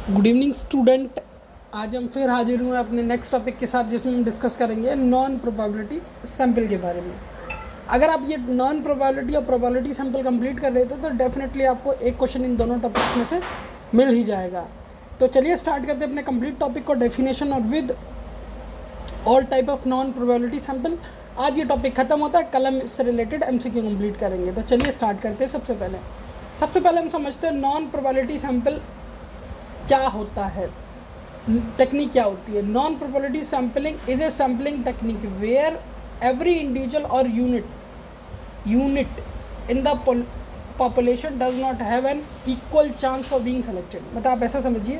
Good evening student. आज हम फिर हाजिर हुए अपने नेक्स्ट टॉपिक के साथ, जिसमें हम डिस्कस करेंगे नॉन प्रोबेबिलिटी सैंपल के बारे में। अगर आप ये नॉन प्रोबेबिलिटी और प्रोबेबिलिटी सैंपल कंप्लीट कर लेते तो डेफिनेटली आपको एक क्वेश्चन इन दोनों टॉपिक्स में से मिल ही जाएगा। तो चलिए स्टार्ट करते हैं अपने कंप्लीट टॉपिक को, डेफिनेशन और with all type of non probability sample. आज ये टॉपिक खत्म होता है, कल हम इससे रिलेटेड MCQ कंप्लीट करेंगे। तो चलिए स्टार्ट करते हैं। सबसे पहले हम समझते हैं नॉन प्रोबेबिलिटी सैंपल क्या होता है, टेक्निक क्या होती है। Non probability sampling is a sampling technique where every individual और unit in the population does not have an equal chance for being selected. मतलब आप ऐसा समझिए,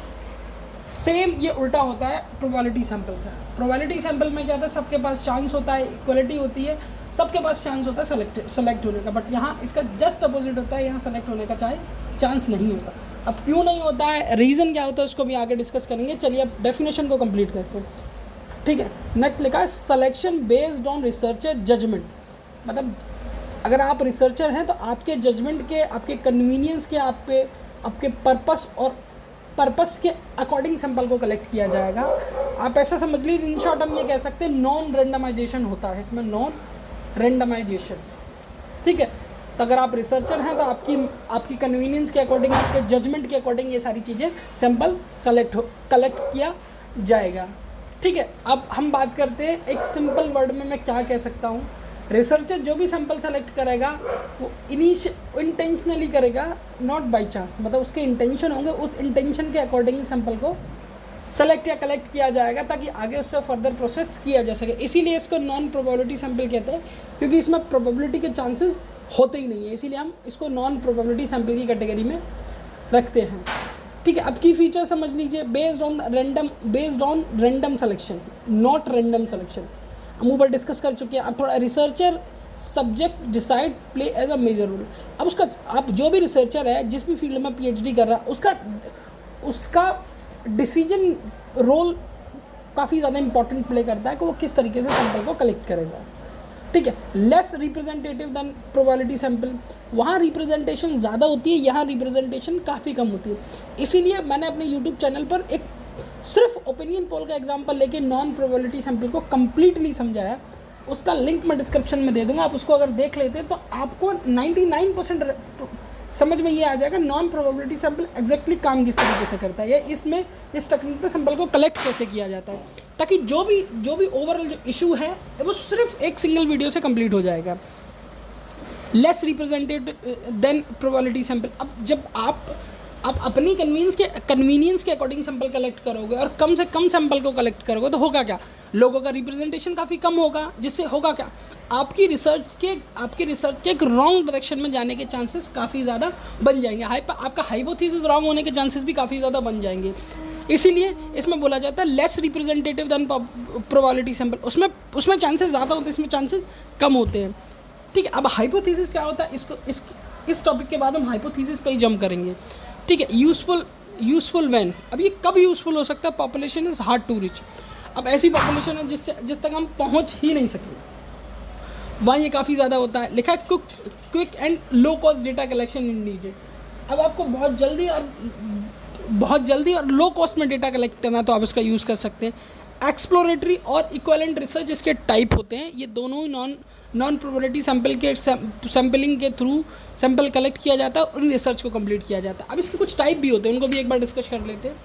सेम ये उल्टा होता है प्रोबेबिलिटी सैंपल का। प्रोबेबिलिटी सैंपल में क्या होता है, सबके पास चांस होता है, इक्वलिटी होती है, सबके पास चांस होता है सेलेक्ट होने का। बट यहाँ इसका जस्ट अपोजिट होता है, यहाँ सेलेक्ट होने का चांस नहीं होता। अब क्यों नहीं होता है, रीज़न क्या होता है, उसको भी आगे डिस्कस करेंगे। चलिए अब डेफिनेशन को कंप्लीट करते हैं। ठीक है, नेक्स्ट लिखा है selection based on researcher judgement. मतलब अगर आप रिसर्चर हैं तो आपके जजमेंट के, आपके कन्वीनियंस के, आपके पर्पस के अकॉर्डिंग सैंपल को कलेक्ट किया जाएगा। आप ऐसा समझ लीजिए, इन शॉर्ट हम ये कह सकते हैं नॉन रेंडमाइजेशन होता है इसमें, नॉन रेंडमाइजेशन। ठीक है, तो अगर आप रिसर्चर हैं तो आपकी कन्वीनियंस के अकॉर्डिंग, आपके जजमेंट के अकॉर्डिंग ये सारी चीज़ें सैंपल कलेक्ट किया जाएगा। ठीक है, अब हम बात करते हैं एक सिंपल वर्ड में मैं क्या कह सकता हूँ। रिसर्चर जो भी सैंपल सेलेक्ट करेगा वो इंटेंशनली करेगा, नॉट बाई चांस। मतलब उसके इंटेंशन होंगे, उस इंटेंशन के अकॉर्डिंग सैंपल को सेलेक्ट या कलेक्ट किया जाएगा ताकि आगे उससे फर्दर प्रोसेस किया जा सके। इसीलिए इसको नॉन प्रोबेबिलिटी सैंपल कहते हैं, क्योंकि इसमें प्रोबेबिलिटी के चांसेस होते ही नहीं है, इसीलिए हम इसको नॉन प्रोबेबिलिटी सैंपल की कैटेगरी में रखते हैं। ठीक है, अब की फीचर समझ लीजिए, based on random selection, not random selection. हम ऊपर डिस्कस कर चुके हैं। अब थोड़ा researcher subject decide play as a major role. अब जो भी रिसर्चर है, जिस भी फील्ड में PhD कर रहा है, उसका डिसीजन रोल काफ़ी ज़्यादा इंपॉर्टेंट प्ले करता है कि वो किस तरीके से सैंपल को कलेक्ट करेगा। ठीक है, less representative than probability sample. वहाँ रिप्रेजेंटेशन ज़्यादा होती है, यहाँ रिप्रेजेंटेशन काफ़ी कम होती है। इसीलिए मैंने अपने YouTube चैनल पर एक सिर्फ ओपिनियन पोल का एग्जांपल लेके नॉन प्रोबेबिलिटी सैंपल को कम्प्लीटली समझाया। उसका लिंक मैं डिस्क्रिप्शन में दे दूँगा, आप उसको अगर देख लेते हैं तो आपको 99% समझ में ये आ जाएगा नॉन प्रोबेबिलिटी सैंपल एग्जैक्टली काम किस तरीके से करता है, या इस टेक्निक पे सैंपल को कलेक्ट कैसे किया जाता है, ताकि जो भी ओवरऑल जो इशू है वो सिर्फ एक सिंगल वीडियो से कंप्लीट हो जाएगा। Less representative than probability sample. अब जब आप अपनी कन्वीनियंस के अकॉर्डिंग सैंपल कलेक्ट करोगे और कम से कम सैंपल को कलेक्ट करोगे तो होगा क्या, लोगों का रिप्रेजेंटेशन काफ़ी कम होगा, जिससे होगा क्या, आपकी रिसर्च के एक रॉन्ग डायरेक्शन में जाने के चांसेस काफ़ी ज़्यादा बन जाएंगे। आपका हाइपोथेसिस रॉन्ग होने के चांसेस भी काफ़ी ज़्यादा बन जाएंगे। इसीलिए इसमें बोला जाता है less representative than probability sample. उसमें चांसेस ज़्यादा होते हैं, इसमें चांसेस कम होते हैं। ठीक है, अब हाइपोथेसिस क्या होता है, इस टॉपिक के बाद हम हाइपोथेसिस पे ही जंप करेंगे। ठीक है, यूज़फुल व्हेन। अब ये कब यूज़फुल हो सकता है, population is hard to reach. अब ऐसी पॉपुलेशन है जिस तक हम पहुँच ही नहीं सकें, वहाँ ये काफ़ी ज़्यादा होता है। लिखा है quick and low cost data collection is needed. अब आपको बहुत जल्दी और लो कॉस्ट में डेटा कलेक्ट करना, तो आप इसका यूज़ कर सकते हैं। एक्सप्लोरेटरी और इक्विवेलेंट रिसर्च इसके टाइप होते हैं। ये दोनों ही नॉन प्रोबेबिलिटी सैंपलिंग के थ्रू सैंपल कलेक्ट किया जाता है और रिसर्च को कंप्लीट किया जाता है। अब इसके कुछ टाइप भी होते हैं, उनको भी एक बार डिस्कस कर लेते हैं।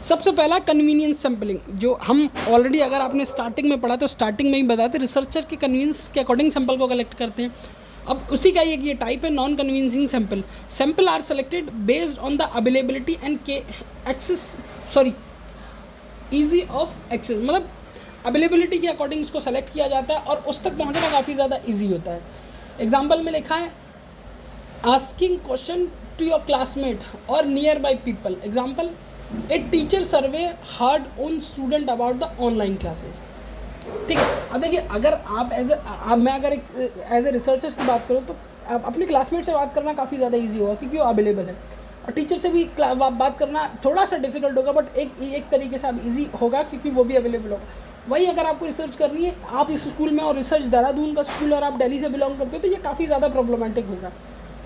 सबसे पहला कन्वीनियंस सैंपलिंग, जो हम ऑलरेडी, अगर आपने स्टार्टिंग में पढ़ा तो स्टार्टिंग में ही बताते, रिसर्चर के कन्वीनियंस के अकॉर्डिंग सैंपल को कलेक्ट करते हैं। अब उसी का ये टाइप है non convincing sample are selected based on the availability and easy of access. मतलब अवेलेबिलिटी के अकॉर्डिंग इसको सेलेक्ट किया जाता है और उस तक पहुंचना काफ़ी ज़्यादा ईजी होता है। एग्जाम्पल में लिखा है asking question to your classmate और nearby people. Example, a teacher survey hard on student about the online classes. ठीक है, अब देखिए, अगर मैं अगर एज ए रिसर्चर की बात करूँ तो अपने क्लासमेट से बात करना काफ़ी ज़्यादा इजी होगा, क्योंकि वो अवेलेबल है। और टीचर से भी बात करना थोड़ा सा डिफिकल्ट होगा, बट एक तरीके से अब ईजी होगा क्योंकि वो भी अवेलेबल होगा। वही अगर आपको रिसर्च करनी है, आप इस स्कूल में और रिसर्च देहरादून का स्कूल और आप दिल्ली से बिलोंग करते हो, तो ये काफ़ी ज़्यादा प्रॉब्लमेटिक होगा।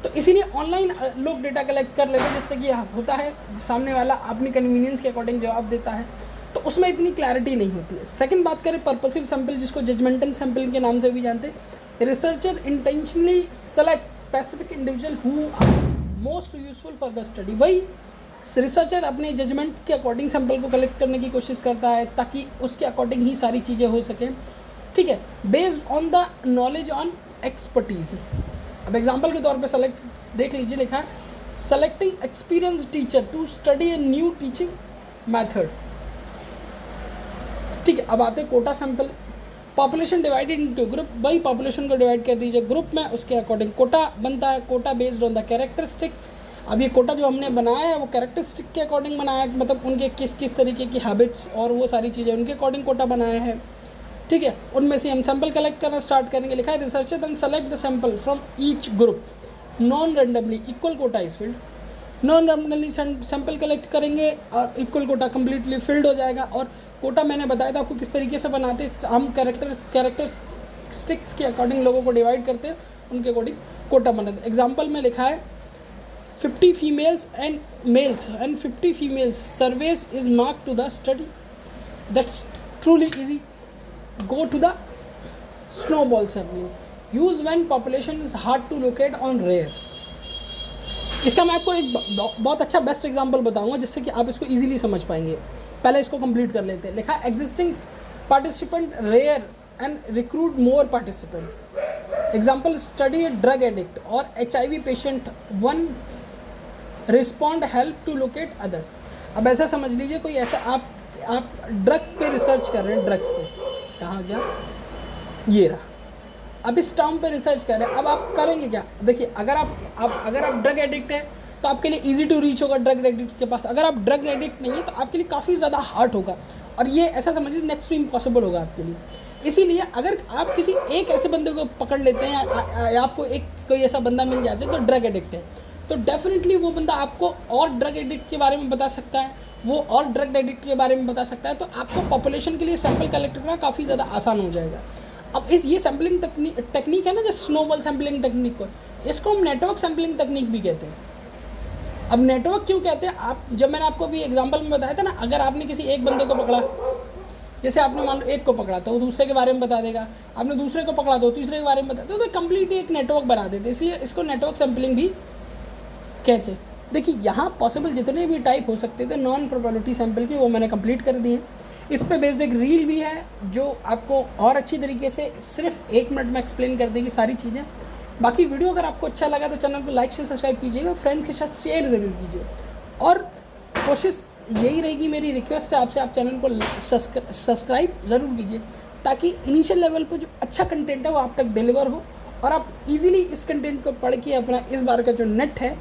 तो इसीलिए ऑनलाइन लोग डेटा कलेक्ट कर लेते हैं, जिससे कि होता है सामने वाला अपनी कन्वीनियंस के अकॉर्डिंग जवाब देता है, तो उसमें इतनी क्लैरिटी नहीं होती है। सेकंड बात करें पर्पसिव सैंपल, जिसको जजमेंटल सैंपल के नाम से भी जानते हैं। Researcher intentionally select specific individual who are most useful for the study. वही रिसर्चर अपने जजमेंट के अकॉर्डिंग सैंपल को कलेक्ट करने की कोशिश करता है ताकि उसके अकॉर्डिंग ही सारी चीज़ें हो सकें, ठीक है, based on the knowledge on expertise. अब एग्जांपल के तौर पे सेलेक्ट देख लीजिए, लिखा है selecting experience teacher to study a new teaching method, ठीक है। अब आते हैं quota sample. Population divided into group, वही पॉपुलेशन को डिवाइड कर दीजिए ग्रुप में, उसके अकॉर्डिंग कोटा बनता है। Quota based on the characteristic. अब ये कोटा जो हमने बनाया है वो कैरेक्टरिस्टिक के अकॉर्डिंग बनाया है, मतलब उनके किस किस तरीके की हैबिट्स और वो सारी चीज़ें उनके अकॉर्डिंग कोटा बनाया है, ठीक है। उनमें से हम सैंपल कलेक्ट करना स्टार्ट करेंगे। लिखा है researcher then select the sample from each group non randomly, equal quota is filled. Non randomly sample collect करेंगे और इक्वल कोटा कम्प्लीटली फिल्ड हो जाएगा। और कोटा मैंने बताया था आपको किस तरीके से बनाते हैं, हम कैरेक्टरिस्टिक्स के अकॉर्डिंग लोगों को डिवाइड करते हैं, उनके अकॉर्डिंग कोटा बनाते हैं। एग्जाम्पल में लिखा है 50 females and males and 50 females surveys is mark to the study, that's truly easy. Go to the snowball sampling. Use when population is hard to locate on rare. इसका मैं आपको एक बहुत अच्छा बेस्ट एग्जांपल बताऊंगा जिससे कि आप इसको इजीली समझ पाएंगे। पहले इसको कंप्लीट कर लेते हैं। लिखा existing participant rare and recruit more participant. Example study drug addict और HIV patient, one respond help to locate other. अब ऐसा समझ लीजिए कोई ऐसा आप ड्रग पे रिसर्च कर रहे हैं, ड्रग्स पे, कहाँ गया ये रहा, अब इस टर्म पे रिसर्च कर रहे हैं। अब आप करेंगे क्या, देखिए अगर आप ड्रग एडिक्ट हैं तो आपके लिए इजी टू रीच होगा ड्रग एडिक्ट के पास। अगर आप ड्रग एडिक्ट नहीं है तो आपके लिए काफ़ी ज़्यादा हार्ड होगा, और ये ऐसा समझिए नेक्स्ट टू इम्पॉसिबल होगा आपके लिए। इसीलिए अगर आप किसी एक ऐसे बंदे को पकड़ लेते हैं या आपको एक कोई ऐसा बंदा मिल जाता है तो ड्रग एडिक्ट है, तो डेफिनेटली वो बंदा आपको और ड्रग एडिक्ट के बारे में बता सकता है, वो और ड्रग एडिक्ट के बारे में बता सकता है, तो आपको पॉपुलेशन के लिए सैंपल कलेक्ट करना काफ़ी ज़्यादा आसान हो जाएगा। अब ये सैम्पलिंग टेक्निक है ना, जो स्नोबॉल सैम्पलिंग टेक्निक को, इसको हम नेटवर्क सैम्पलिंग टेक्निक भी कहते हैं। अब नेटवर्क क्यों कहते हैं, आप जब मैंने आपको भी एग्जांपल में बताया था ना, अगर आपने किसी एक बंदे को पकड़ा, जैसे आपने मान लो एक को पकड़ा तो वो दूसरे के बारे में बता देगा, आपने दूसरे को पकड़ा तो तीसरे के बारे में बता देगा, तो कंप्लीटली एक नेटवर्क बना देते, इसलिए इसको नेटवर्क सैम्पलिंग भी कहते हैं। देखिए यहाँ पॉसिबल जितने भी टाइप हो सकते थे नॉन प्रोबेबिलिटी सैंपल की, वो मैंने कंप्लीट कर दिए। इस पे बेस्ड एक रील भी है जो आपको और अच्छी तरीके से सिर्फ 1 मिनट में एक्सप्लेन कर देगी सारी चीज़ें। बाकी वीडियो अगर आपको अच्छा लगा तो चैनल को लाइक से सब्सक्राइब कीजिएगा, फ्रेंड्स के साथ शेयर ज़रूर कीजिए, और कोशिश यही रहेगी, मेरी रिक्वेस्ट है आपसे, आप चैनल को सब्सक्राइब ज़रूर कीजिए ताकि इनिशियल लेवल पर जो अच्छा कंटेंट है वो आप तक डिलीवर हो और आप इजीली इस कंटेंट को पढ़ के अपना इस बार का जो नेट है